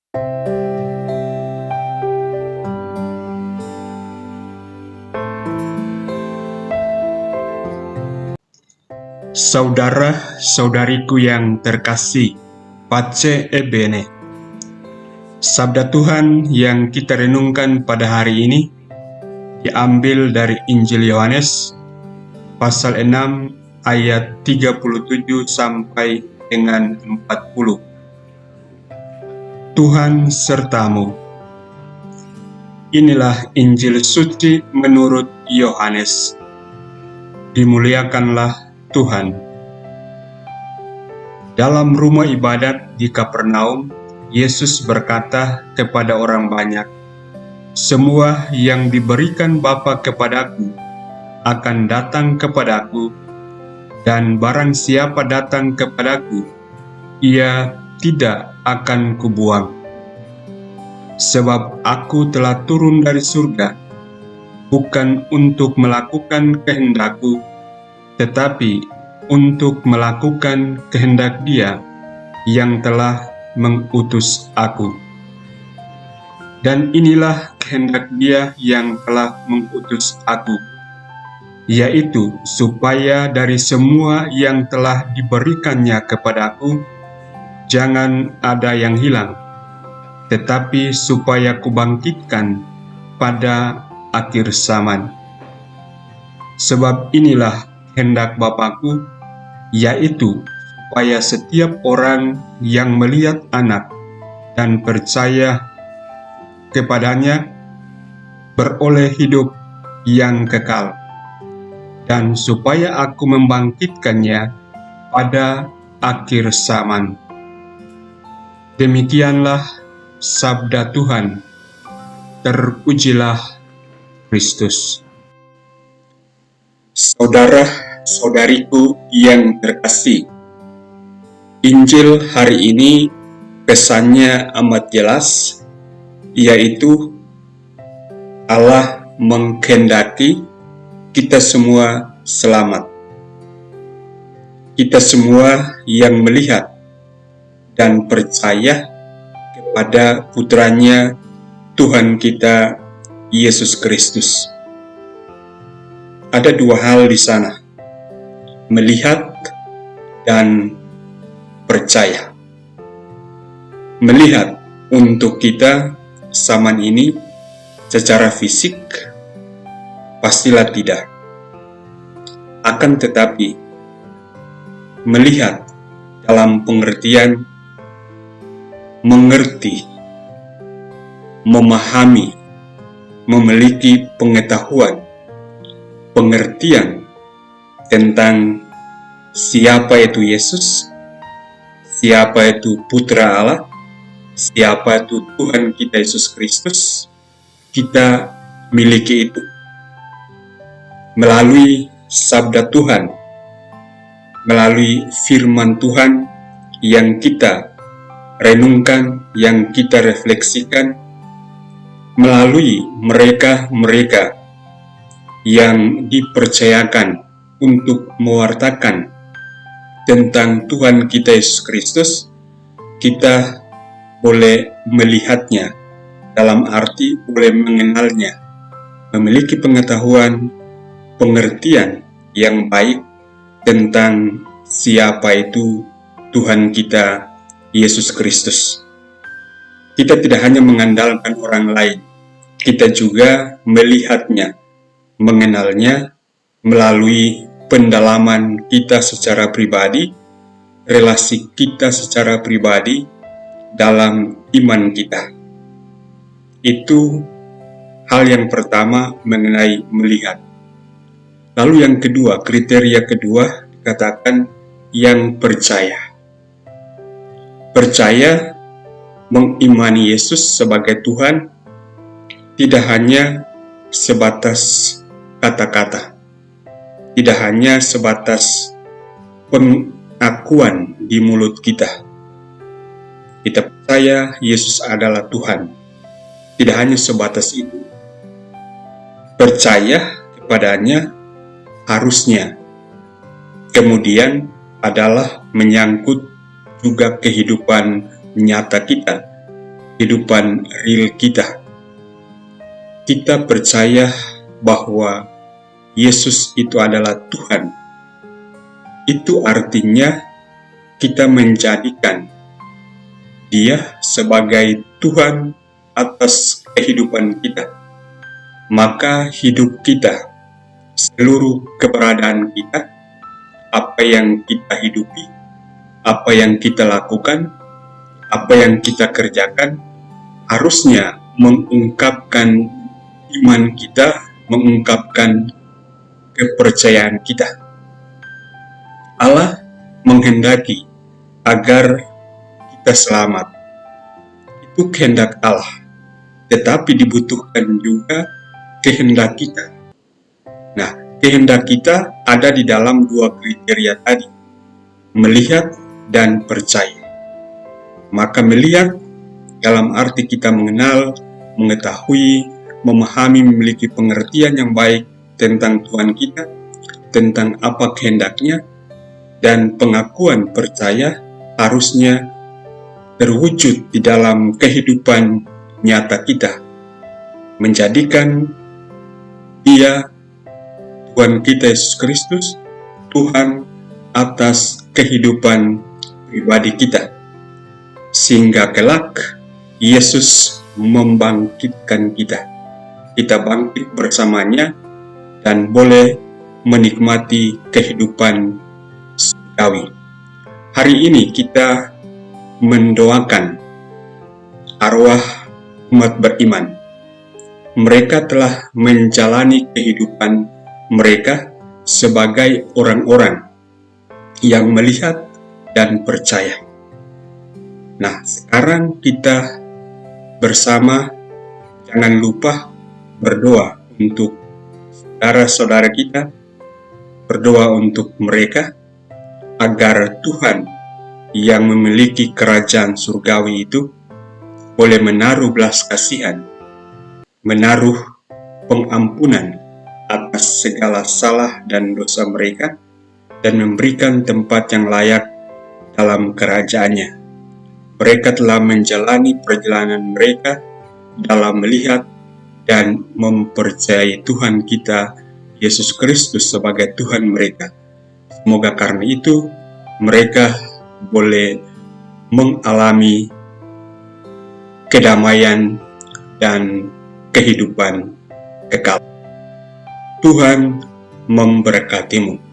Saudara-saudariku yang terkasih, Pace e Bene. Sabda Tuhan yang kita renungkan pada hari ini diambil dari Injil Yohanes pasal 6 ayat 37 sampai dengan 40. Tuhan sertamu. Inilah Injil suci menurut Yohanes. Dimuliakanlah Tuhan. Dalam rumah ibadat di Kapernaum, Yesus berkata kepada orang banyak, "Semua yang diberikan Bapa kepadaku akan datang kepadaku, dan barang siapa datang kepadaku, ia tidak akan kubuang. Sebab aku telah turun dari surga, bukan untuk melakukan kehendakku, tetapi untuk melakukan kehendak Dia yang telah mengutus aku. Dan inilah kehendak Dia yang telah mengutus aku, yaitu supaya dari semua yang telah diberikannya kepadaku, jangan ada yang hilang, tetapi supaya kubangkitkan pada akhir zaman. Sebab inilah kehendak Bapa-Ku, yaitu supaya setiap orang yang melihat Anak dan percaya kepadanya beroleh hidup yang kekal, dan supaya Aku membangkitkannya pada akhir zaman." Demikianlah sabda Tuhan. Terpujilah Kristus. Saudara-saudariku yang terkasih, Injil hari ini pesannya amat jelas, yaitu Allah mengkehendaki kita semua selamat. Kita semua yang melihat dan percaya kepada Putranya Tuhan kita Yesus Kristus. Ada dua hal di sana, melihat dan percaya. Melihat untuk kita zaman ini secara fisik pastilah tidak. Akan tetapi, melihat dalam pengertian mengerti, memahami, memiliki pengetahuan, pengertian tentang siapa itu Yesus, siapa itu Putra Allah, siapa itu Tuhan kita Yesus Kristus. Kita miliki itu melalui sabda Tuhan, melalui firman Tuhan yang kita renungkan, yang kita refleksikan, melalui mereka-mereka yang dipercayakan untuk mewartakan tentang Tuhan kita Yesus Kristus. Kita boleh melihatnya, dalam arti boleh mengenalnya, memiliki pengetahuan, pengertian yang baik tentang siapa itu Tuhan kita Yesus Kristus. Kita tidak hanya mengandalkan orang lain, kita juga melihatnya, mengenalnya melalui pendalaman kita secara pribadi, relasi kita secara pribadi dalam iman kita. Itu hal yang pertama mengenai melihat. Lalu yang kedua, kriteria kedua dikatakan yang percaya. Percaya mengimani Yesus sebagai Tuhan tidak hanya sebatas kata-kata, tidak hanya sebatas pengakuan di mulut kita. Kita percaya Yesus adalah Tuhan, tidak hanya sebatas itu. Percaya kepadanya harusnya kemudian adalah menyangkut juga kehidupan nyata kita, kehidupan real kita. Kita percaya bahwa Yesus itu adalah Tuhan. Itu artinya kita menjadikan Dia sebagai Tuhan atas kehidupan kita. Maka hidup kita, seluruh keberadaan kita, apa yang kita hidupi, apa yang kita lakukan, apa yang kita kerjakan, harusnya mengungkapkan iman kita, mengungkapkan kepercayaan kita. Allah menghendaki agar kita selamat. Itu kehendak Allah, tetapi dibutuhkan juga kehendak kita. Nah, kehendak kita ada di dalam dua kriteria tadi, melihat dan percaya. Maka melihat dalam arti kita mengenal, mengetahui, memahami, memiliki pengertian yang baik tentang Tuhan kita, tentang apa kehendaknya, dan pengakuan percaya harusnya terwujud di dalam kehidupan nyata kita, menjadikan Dia, Tuhan kita Yesus Kristus, Tuhan atas kehidupan pribadi kita, sehingga kelak Yesus membangkitkan kita. Kita bangkit bersamanya dan boleh menikmati kehidupan surgawi. Hari ini kita mendoakan arwah umat beriman. Mereka telah menjalani kehidupan mereka sebagai orang-orang yang melihat dan percaya. Nah, sekarang kita bersama jangan lupa berdoa untuk saudara-saudara kita, berdoa untuk mereka agar Tuhan yang memiliki kerajaan surgawi itu boleh menaruh belas kasihan, menaruh pengampunan atas segala salah dan dosa mereka, dan memberikan tempat yang layak dalam kerajaannya. Mereka telah menjalani perjalanan mereka dalam melihat dan mempercayai Tuhan kita, Yesus Kristus, sebagai Tuhan mereka. Semoga karena itu mereka boleh mengalami kedamaian dan kehidupan kekal. Tuhan memberkatimu.